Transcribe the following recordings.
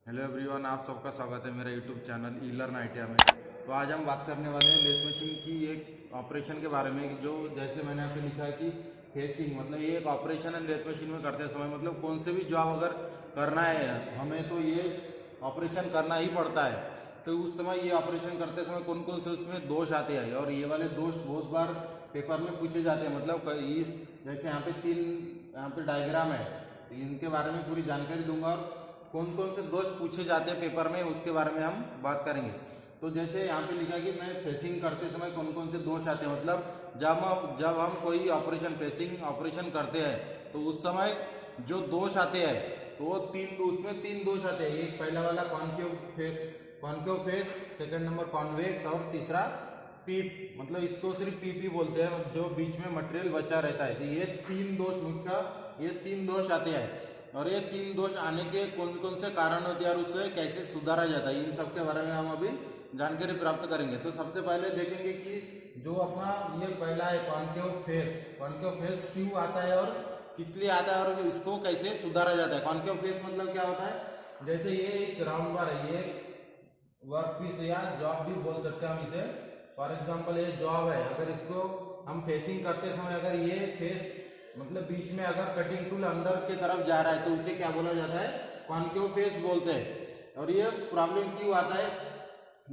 Hello everyone, आप सबका स्वागत है मेरा यूट्यूब चैनल ई लर्न आइडिया में। तो आज हम बात करने वाले हैं लेथ मशीन की एक ऑपरेशन के बारे में, जो जैसे मैंने यहाँ पे लिखा है कि फेसिंग, मतलब ये एक ऑपरेशन है लेथ मशीन में करते समय, मतलब कौन से भी जॉब अगर करना है हमें तो ये ऑपरेशन करना ही पड़ता है। तो उस समय ये ऑपरेशन करते समय कौन कौन से उसमें दोष आते हैं, और ये वाले दोष बहुत बार पेपर में पूछे जाते हैं। मतलब इस जैसे यहाँ पे डायग्राम है, तो इनके बारे में पूरी जानकारी दूंगा, और कौन कौन से दोष पूछे जाते हैं पेपर में उसके बारे में हम बात करेंगे। तो जैसे यहाँ पे लिखा कि मैं फेसिंग करते समय कौन कौन से दोष आते हैं, मतलब जब हम कोई ऑपरेशन फेसिंग ऑपरेशन करते हैं तो उस समय जो दोष आते हैं तो वो उसमें तीन दोष आते हैं। एक पहला वाला concave face, second number convex, और तीसरा पीप, मतलब इसको सिर्फ पीप ही बोलते हैं, जो बीच में मटेरियल बचा रहता है। तो ये तीन दोष आते हैं, और ये तीन दोष आने के कौन कौन से कारण होते हैं और उससे कैसे सुधारा जाता है, इन सब के बारे में हम अभी जानकारी प्राप्त करेंगे। तो सबसे पहले देखेंगे कि जो अपना ये पहला है कॉन्केव फेस क्यों आता है और किस लिए आता है, और इसको कैसे सुधारा जाता है। कॉन्केव फेस मतलब क्या होता है, जैसे ये एक राउंड बार है, ये वर्क पीस या जॉब भी बोल सकते हैं हम इसे। फॉर एग्जाम्पल ये जॉब है, अगर इसको हम फेसिंग करते समय अगर ये फेस मतलब बीच में अगर कटिंग टूल अंदर की तरफ जा रहा है तो उसे क्या बोला जाता है, कॉन्केव फेस बोलते हैं। और ये प्रॉब्लम क्यों आता है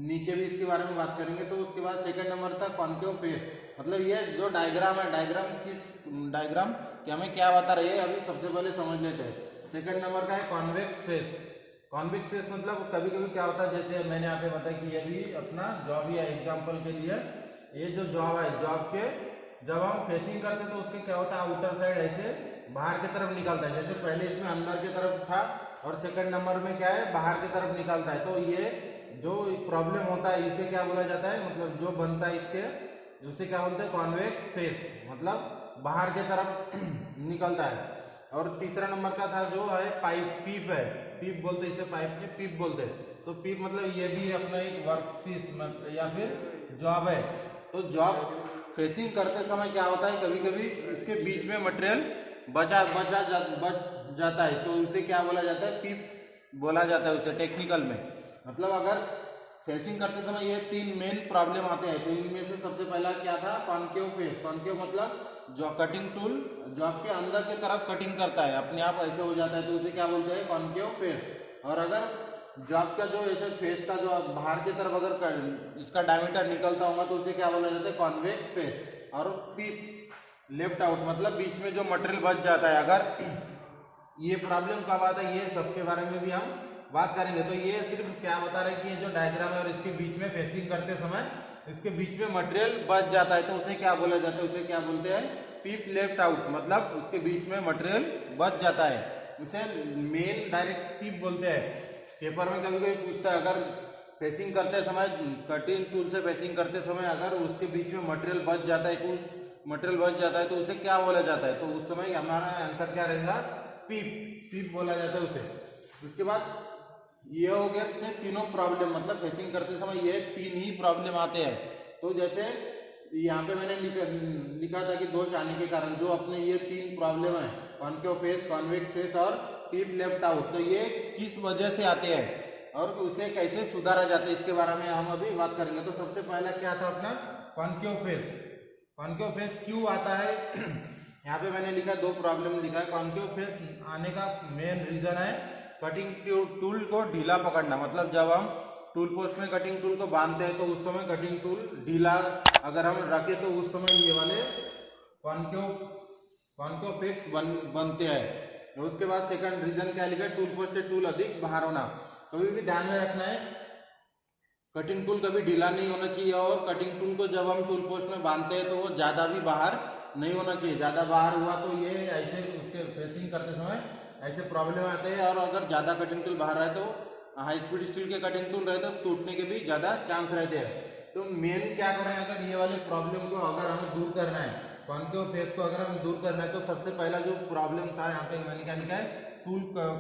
नीचे भी इसके बारे में बात करेंगे। तो उसके बाद सेकंड नंबर था कॉन्केव फेस, मतलब ये जो डायग्राम है, डायग्राम कि हमें क्या बता रही है अभी सबसे पहले समझ लेते हैं। सेकंड नंबर का है कॉन्वेक्स फेस मतलब कभी कभी क्या होता है, जैसे मैंने यहाँ पे बताया कि ये भी अपना जॉब ही है। एग्जाम्पल के लिए ये जो जॉब है, जॉब के जब हम फेसिंग करते हैं तो उसके क्या होता है, आउटर साइड ऐसे बाहर की तरफ निकलता है। जैसे पहले इसमें अंदर की तरफ था और सेकंड नंबर में क्या है, बाहर की तरफ निकलता है। तो ये जो प्रॉब्लम होता है इसे क्या बोला जाता है, मतलब जो बनता है इसके, उसे क्या बोलते हैं, कॉन्वेक्स फेस, मतलब बाहर की तरफ निकलता है। और तीसरा नंबर का था जो है पीप है, पीप बोलते इसे, पाइप के पीप बोलते हैं। तो पीप मतलब ये भी अपना एक वर्क पीस या फिर जॉब है। तो जॉब फेसिंग करते समय क्या होता है, कभी कभी इसके बीच में मटेरियल बच जाता है, तो उसे क्या बोला जाता है, पीप बोला जाता है उसे टेक्निकल में। मतलब अगर फेसिंग करते समय ये तीन मेन प्रॉब्लम आते हैं, तो इनमें से सबसे पहला क्या था, कॉन्केव फेस। कॉन्केव मतलब जो कटिंग टूल जॉब के अंदर की तरफ कटिंग करता है, अपने आप ऐसे हो जाता है, तो उसे क्या बोलते हैं, कॉन्केव फेस। और अगर जॉब का जो ऐसे फेस का जो बाहर की तरफ अगर इसका डायमीटर निकलता होगा तो उसे क्या बोला जाता है, कॉन्वेक्स फेस। और पीप लेफ्ट आउट मतलब बीच में जो मटेरियल बच जाता है। अगर ये प्रॉब्लम कब आता है, ये सबके बारे में भी हम बात करेंगे। तो ये सिर्फ क्या बता रहे हैं कि ये जो डायग्राम है और इसके बीच में फेसिंग करते समय इसके बीच में मटेरियल बच जाता है, तो उसे क्या बोला जाता है, उसे क्या बोलते हैं, पीप लेफ्ट आउट, मतलब उसके बीच में मटेरियल बच जाता है, उसे मेन डायरेक्ट पीप बोलते हैं। पेपर में कभी कभी पूछता है, अगर फेसिंग करते समय कटिंग टूल से फेसिंग करते समय अगर उसके बीच में मटेरियल बच जाता है, कुछ मटेरियल बच जाता है, तो उसे क्या बोला जाता है, तो उस समय हमारा आंसर क्या रहेगा, पीप बोला जाता है उसे। उसके बाद ये हो गया तीनों प्रॉब्लम, मतलब फेसिंग करते समय ये तीन ही प्रॉब्लम आते हैं। तो जैसे यहाँ पे मैंने लिखा था कि दोष आने के कारण जो अपने ये तीन प्रॉब्लम है, कॉन्केव फेस, कॉन्वेक्स फेस और पीप लेफ्ट आउट, तो ये किस वजह से आते हैं और उसे कैसे सुधारा जाता है, इसके बारे में हम अभी बात करेंगे। तो सबसे पहला क्या था अपना कॉन्केव फेस क्यों आता है यहाँ पे मैंने लिखा, दो प्रॉब्लम लिखा है। कॉन्केव फेस आने का मेन रीजन है कटिंग टूल को ढीला पकड़ना, मतलब जब हम टूल पोस्ट में कटिंग टूल को बांधते हैं तो उस समय कटिंग टूल ढीला अगर हम रखे तो उस समय ये वाले कॉन्केव फेस बनते हैं। तो उसके बाद सेकंड रीजन क्या लिखा है, टूल पोस्ट से टूल अधिक बाहर होना। कभी भी ध्यान में रखना है, कटिंग टूल कभी ढीला नहीं होना चाहिए, और कटिंग टूल को जब हम टूल पोस्ट में बांधते हैं तो वो ज्यादा भी बाहर नहीं होना चाहिए। ज्यादा बाहर हुआ तो ये ऐसे उसके फेसिंग करते समय ऐसे प्रॉब्लम आते हैं। और अगर ज्यादा कटिंग टूल बाहर रहे तो हाई स्पीड स्टील के कटिंग टूल रहे तो टूटने के भी ज्यादा चांस रहते हैं। तो मेन क्या करें, अगर ये वाले प्रॉब्लम को अगर हमें दूर करना है, कॉन्केव फेस को अगर हमें दूर करना है, तो सबसे पहला जो प्रॉब्लम था यहाँ पे मैंने क्या लिखा है,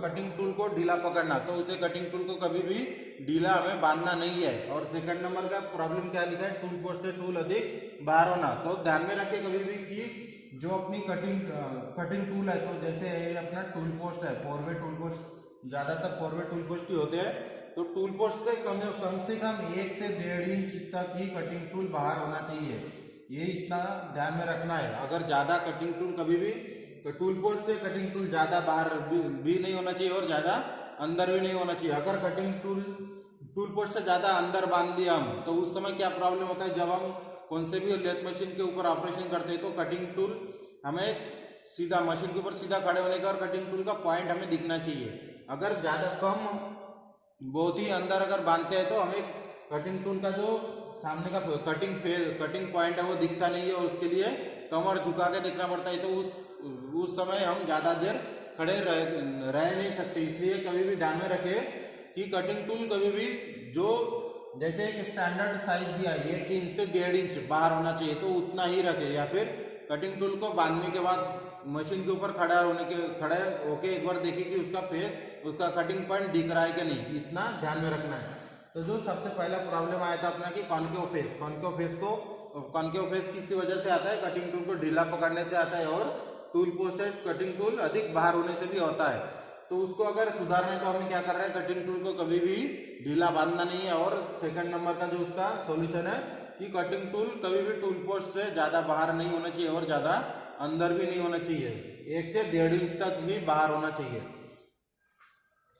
कटिंग टूल को ढीला पकड़ना, तो उसे कटिंग टूल को कभी भी ढीला हमें बांधना नहीं है। और सेकंड नंबर का प्रॉब्लम क्या लिखा है, टूल पोस्ट से टूल अधिक बाहर होना। तो ध्यान में रखिए कभी भी कि जो अपनी कटिंग टूल है, तो जैसे ये अपना टूल पोस्ट है, 4 वे टूल पोस्ट ज़्यादातर फॉरवर्ड टूल पोस्ट ही होते हैं। तो टूल पोस्ट से कम से कम 1 से 1.5 इंच तक ही कटिंग टूल बाहर होना चाहिए, ये इतना ध्यान में रखना है। अगर ज़्यादा कटिंग टूल कभी भी तो टूल पोस्ट से कटिंग टूल ज़्यादा बाहर भी नहीं होना चाहिए और ज़्यादा अंदर भी नहीं होना चाहिए। अगर कटिंग टूल पोस्ट से ज़्यादा अंदर बांध लिया हम तो उस समय क्या प्रॉब्लम होता है, जब हम कौन से भी लेथ मशीन के ऊपर ऑपरेशन करते हैं तो कटिंग टूल हमें सीधा मशीन के ऊपर सीधा खड़े होने का और कटिंग टूल का पॉइंट हमें दिखना चाहिए। अगर ज़्यादा कम बहुत ही अंदर अगर बांधते हैं तो हमें कटिंग टूल का जो सामने का कटिंग पॉइंट है वो दिखता नहीं है और उसके लिए कमर झुका के देखना पड़ता है। तो उस समय हम ज़्यादा देर खड़े रह नहीं सकते। इसलिए कभी भी ध्यान में रखें कि कटिंग टूल कभी भी जो जैसे एक स्टैंडर्ड साइज दिया है 1 इंच से 1.5 इंच बाहर होना चाहिए तो उतना ही रखें, या फिर कटिंग टूल को बांधने के बाद मशीन के ऊपर खड़े होके एक बार देखिए कि उसका फेस उसका कटिंग पॉइंट दिख रहा है कि नहीं, इतना ध्यान में रखना है। तो जो सबसे पहला प्रॉब्लम आया था अपना कि कॉन्केव फेस किसकी वजह से आता है, कटिंग टूल को ढीला पकड़ने से आता है और टूल पोस्ट से कटिंग टूल अधिक बाहर होने से भी होता है। तो उसको अगर सुधारना तो हमें क्या कर रहे हैं, कटिंग टूल को कभी भी ढीला बांधना नहीं है। और सेकंड नंबर का जो उसका सॉल्यूशन है कि कटिंग टूल कभी भी टूल पोस्ट से ज़्यादा बाहर नहीं होना चाहिए और ज़्यादा अंदर भी नहीं होना चाहिए, 1 से 1.5 इंच तक ही बाहर होना चाहिए।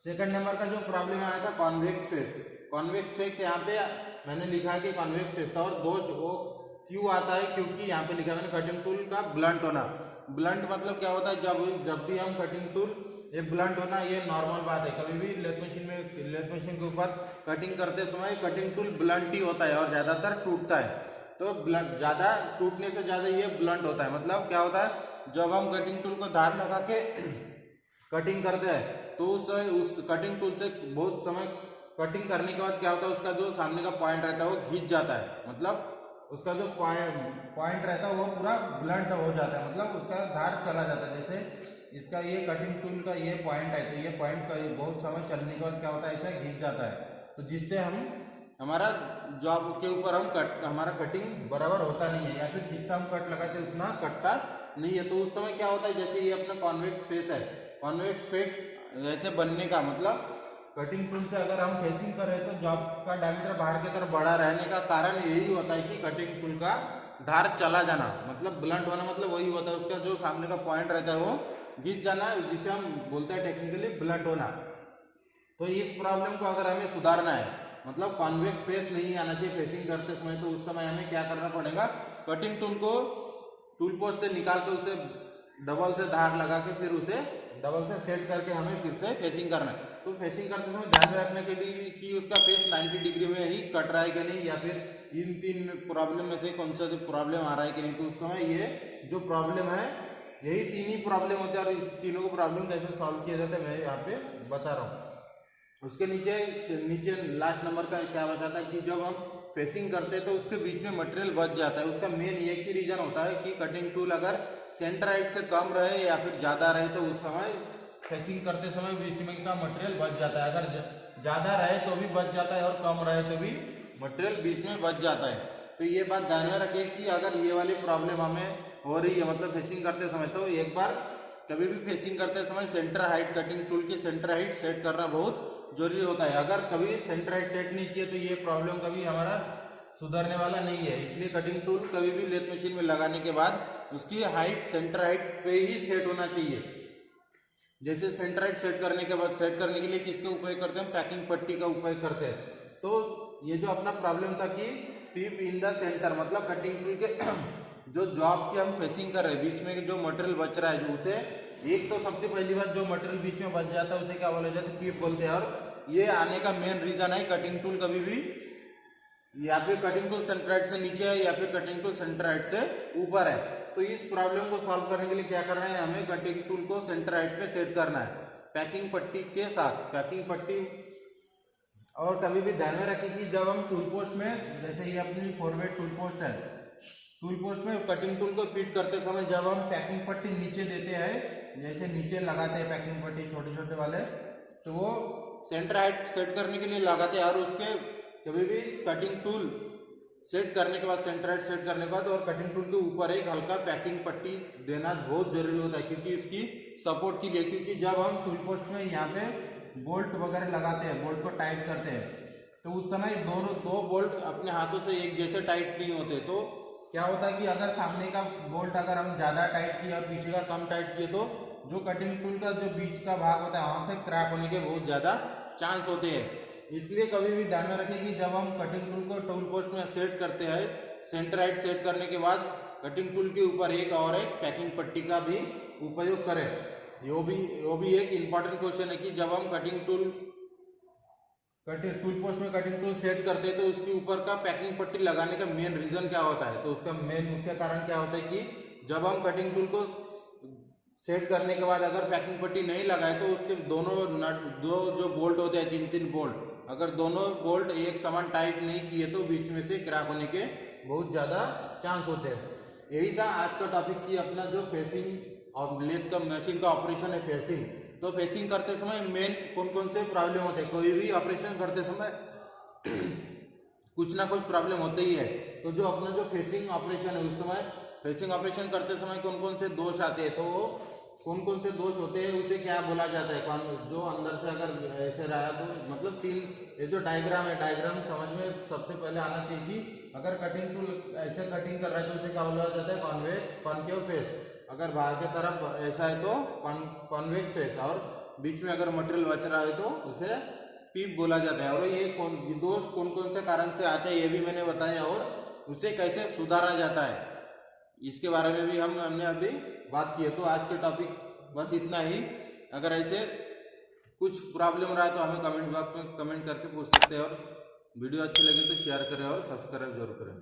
सेकंड नंबर का जो प्रॉब्लम आया था कॉन्वेक्स फेस यहाँ पे मैंने लिखा है कि कॉन्वेक्स फेस था, और दोष वो क्यों आता है, क्योंकि यहाँ पे लिखा है मैंने कटिंग टूल का ब्लंट होना। ब्लंट मतलब क्या होता है, जब भी हम कटिंग टूल ये ब्लंट होना ये नॉर्मल बात है। कभी भी लेथ मशीन के ऊपर कटिंग करते समय कटिंग टूल ब्लंट ही होता है और ज़्यादातर टूटता है। तो ब्लंट ज़्यादा टूटने से ज़्यादा ये ब्लंट होता है। मतलब क्या होता है, जब हम कटिंग टूल को धार लगा के कटिंग करते हैं तो उस कटिंग टूल से बहुत समय कटिंग करने के बाद क्या होता है, उसका जो सामने का पॉइंट रहता है वो खींच जाता है। मतलब उसका जो पॉइंट रहता है वो पूरा ब्लंट हो जाता है, मतलब उसका धार चला जाता है। जैसे इसका ये कटिंग टूल का ये पॉइंट है तो ये पॉइंट बहुत समय चलने के बाद क्या होता है, ऐसा खींच जाता है। तो जिससे हमारा जॉब के ऊपर हमारा कटिंग बराबर होता नहीं है, या फिर जितना हम कट लगाते हैं उतना कटता नहीं है। तो उस समय क्या होता है, जैसे ये अपना कॉन्वेक्स फेस है, कॉन्वेक्स फेस ऐसे बनने का मतलब कटिंग टूल से अगर हम फेसिंग कर रहे हैं तो जॉब का डायमीटर बाहर की तरफ बड़ा रहने का कारण यही होता है कि कटिंग टूल का धार चला जाना, मतलब ब्लंट होना मतलब वही होता है। उसका जो सामने का पॉइंट रहता है वो घिस जाना, जिसे हम बोलते हैं टेक्निकली ब्लंट होना। तो इस प्रॉब्लम को अगर हमें सुधारना है, मतलब कॉन्वेक्स फेस नहीं आना चाहिए फेसिंग करते समय, तो उस समय हमें क्या करना पड़ेगा, कटिंग टूल को टूल पोस्ट से निकाल के उसे डबल से धार लगा के फिर उसे डबल से सेट करके हमें फिर से फेसिंग करना है। तो फेसिंग करते समय ध्यान में रखने के लिए कि उसका फेस 90 डिग्री में ही कट रहा है कि नहीं, या फिर इन 3 प्रॉब्लम में से कौन सा प्रॉब्लम आ रहा है कि नहीं। तो उस समय ये जो प्रॉब्लम है यही 3 ही प्रॉब्लम होते हैं, और इस तीनों को प्रॉब्लम कैसे सॉल्व किया जाता है मैं यहाँ पे बता रहा हूँ। उसके नीचे लास्ट नंबर का क्या बताता है कि जब हम फेसिंग करते हैं तो उसके बीच में मटेरियल बच जाता है। उसका मेन एक ही रीजन होता है कि कटिंग टूल अगर सेंटर हाइट से कम रहे या फिर ज़्यादा रहे तो उस समय फेसिंग करते समय बीच में का मटेरियल बच जाता है। अगर ज़्यादा रहे तो भी बच जाता है और कम रहे तो भी मटेरियल बीच में बच जाता है। तो ये बात ध्यान में रखिए कि अगर ये वाली प्रॉब्लम हमें हो रही है मतलब फेसिंग करते समय, तो एक बार कभी भी फेसिंग करते समय सेंटर हाइट कटिंग टूल की सेंटर हाइट सेट करना बहुत जरूरी होता है। अगर कभी सेंटर हाइट सेट नहीं किए तो ये प्रॉब्लम कभी हमारा सुधरने वाला नहीं है। इसलिए कटिंग टूल कभी भी लेथ मशीन में लगाने के बाद उसकी हाइट सेंटर हाइट पे ही सेट होना चाहिए। जैसे सेंटर हाइट सेट करने के लिए किसका उपयोग करते हैं, पैकिंग पट्टी का उपयोग करते हैं। तो ये जो अपना प्रॉब्लम था कि टिप इन द सेंटर, मतलब कटिंग टूल के जो जॉब की हम फेसिंग कर रहे हैं बीच में जो मटेरियल बच रहा है, जो उसे एक तो सबसे पहली बात जो मटेरियल बीच में बच जाता है उसे क्या बोला जाता है, टिप बोलते हैं। और ये आने का मेन रीजन है कटिंग टूल कभी भी या फिर कटिंग टूल सेंटर हाइट से नीचे है या फिर कटिंग टूल सेंटर हाइट से ऊपर है। तो इस प्रॉब्लम को सॉल्व करने के लिए क्या करना है, हमें कटिंग टूल को सेंटर हाइट पे सेट करना है पैकिंग पट्टी के साथ, पैकिंग पट्टी। और कभी भी ध्यान में रखें कि जब हम टूल पोस्ट में, जैसे ये अपनी फॉरवर्ड टूल पोस्ट है, टूल पोस्ट में कटिंग टूल को फिट करते समय जब हम पैकिंग पट्टी नीचे देते हैं, जैसे नीचे लगाते हैं पैकिंग पट्टी छोटे छोटे वाले, तो वो सेंटर हाइट सेट करने के लिए लगाते हैं। और उसके कभी भी कटिंग टूल सेट करने के बाद सेंटर हाइट सेट करने के बाद और कटिंग टूल के ऊपर एक हल्का पैकिंग पट्टी देना बहुत जरूरी होता है, क्योंकि उसकी सपोर्ट के लिए। क्योंकि जब हम टूल पोस्ट में यहाँ पे बोल्ट वगैरह लगाते हैं, बोल्ट को टाइट करते हैं, तो उस समय दोनों दो बोल्ट अपने हाथों से एक जैसे टाइट नहीं होते। तो क्या होता है कि अगर सामने का बोल्ट अगर हम ज़्यादा टाइट किए और पीछे का कम टाइट किए तो जो कटिंग टूल का जो बीच का भाग होता है वहाँ से क्रैक होने के बहुत ज़्यादा चांस होते हैं। इसलिए कभी भी ध्यान में रखें कि जब हम कटिंग टूल को टूल पोस्ट में सेट करते हैं, सेंटर राइट सेट करने के बाद कटिंग टूल के ऊपर एक पैकिंग पट्टी का भी उपयोग करें। वो भी एक इम्पॉर्टेंट क्वेश्चन है कि जब हम कटिंग टूल पोस्ट में कटिंग टूल सेट करते हैं तो उसके ऊपर का पैकिंग पट्टी लगाने का मेन रीजन क्या होता है। तो उसका मेन मुख्य कारण क्या होता है कि जब हम कटिंग टूल को सेट करने के बाद अगर पैकिंग पट्टी नहीं लगाए तो उसके दोनों नट जो बोल्ट होते हैं 3 बोल्ट, अगर दोनों बोल्ट एक समान टाइट नहीं किए तो बीच में से क्रैक होने के बहुत ज़्यादा चांस होते हैं। यही था आज का टॉपिक कि अपना जो फेसिंग और लेथ का मशीन का ऑपरेशन है फेसिंग। तो फेसिंग करते समय मेन कौन कौन से प्रॉब्लम होते हैं, कोई भी ऑपरेशन करते समय कुछ ना कुछ प्रॉब्लम होते ही है। तो जो अपना जो फेसिंग ऑपरेशन है उस समय फेसिंग ऑपरेशन करते समय कौन कौन से दोष आते हैं, तो वो कौन कौन से दोष होते हैं उसे क्या बोला जाता है। जो अंदर से अगर ऐसे रहा तो मतलब 3 ये जो डायग्राम है, डायग्राम समझ में सबसे पहले आना चाहिए कि अगर कटिंग टूल ऐसे कटिंग कर रहा है तो उसे क्या बोला जाता है, कॉन्केव फेस। अगर बाहर की तरफ ऐसा है तो कॉन्वेक्स फेस, और बीच में अगर मटेरियल बच रहा है तो उसे पीप बोला जाता है। और ये दोष कौन कौन से कारण से आते हैं ये भी मैंने बताया, और उसे कैसे सुधारा जाता है इसके बारे में भी हमने अभी बात की है। तो आज के टॉपिक बस इतना ही। अगर ऐसे कुछ प्रॉब्लम रहा तो हमें कमेंट बॉक्स में कमेंट करके पूछ सकते हैं, और वीडियो अच्छी लगी तो शेयर करें और सब्सक्राइब जरूर करें।